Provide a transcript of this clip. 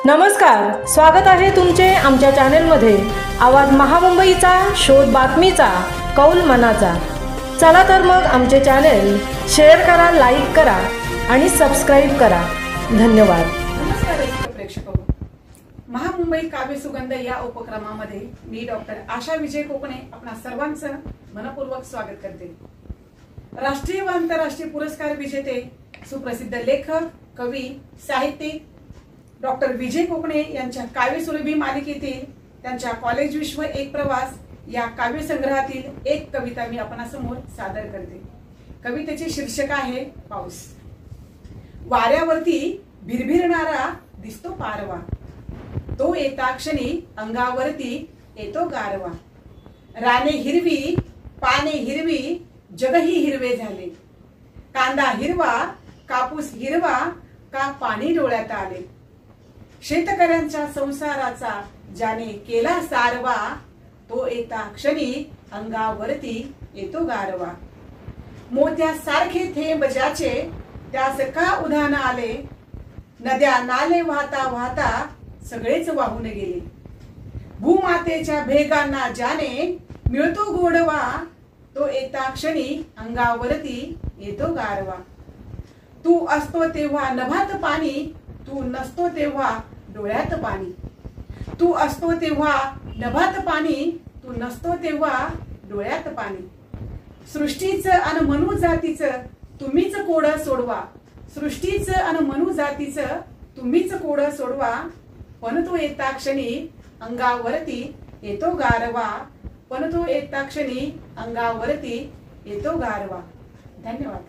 नमस्कार, स्वागत आहे तुमचे आमच्या चॅनलमध्ये। आवाज महामुंबईचा, शोध बातमीचा, कौल मनाचा। चला तर मग आमचे चॅनल शेअर करा, लाईक करा आणि सबस्क्राइब करा। धन्यवाद। नमस्कार प्रेक्षकांनो, महामुंबई काव्य सुगंध या उपक्रमामध्ये मी डॉक्टर आशा विजय कोकणे आपणा सर्वांचं मनपूर्वक स्वागत करते। राष्ट्रीय व आंतरराष्ट्रीय पुरस्कार विजेते सुप्रसिद्ध लेखक, कवी, साहित्यिक डॉक्टर विजय कोकणे यांच्या काव्यसुरभी मालिकेतील त्यांच्या कॉलेज विश्व एक प्रवास या काव्य संग्रहातील एक कविता मी आपणासमोर सादर करते। कवितेचे शीर्षक आहे पाऊस। वाऱ्यावरती भिरभिरणारा दिसतो पारवा, तो येता क्षणी अंगावरती येतो गारवा। राने हिरवी, पाने हिरवी, जगही हिरवे झाले। कांदा हिरवा, कापूस हिरवा, का पाणी डोळ्यात आले। शेतकऱ्यांच्या संसाराचा ज्याने केला सारवा, तो येता क्षणी अंगावरती येतो गारवा। मोत्यासारखे थेंब ज्याचे, त्यास का उधाण आले। नद्या नाले वाहता वाहता सगळेच वाहून गेले। भूमातेच्या भेगांना ज्याने मिळतो गोडवा, तो येता क्षणी अंगावरती येतो गारवा। तू असतो तेव्हा नभात पाणी, तू नसतो तेव्हा डोळ्यात पाणी। तू असतो तेव्हा नभात पाणी, तू नसतो तेव्हा डोळ्यात पाणी। सृष्टीचं अन मनु जातीचं तुम्हीच कोड सोडवा। सृष्टीचं अन मनु जातीचं तुम्हीच कोड सोडवा। पण तो येता क्षणी अंगावरती येतो गारवा। पण तो येता क्षणी अंगावरती येतो गारवा। धन्यवाद।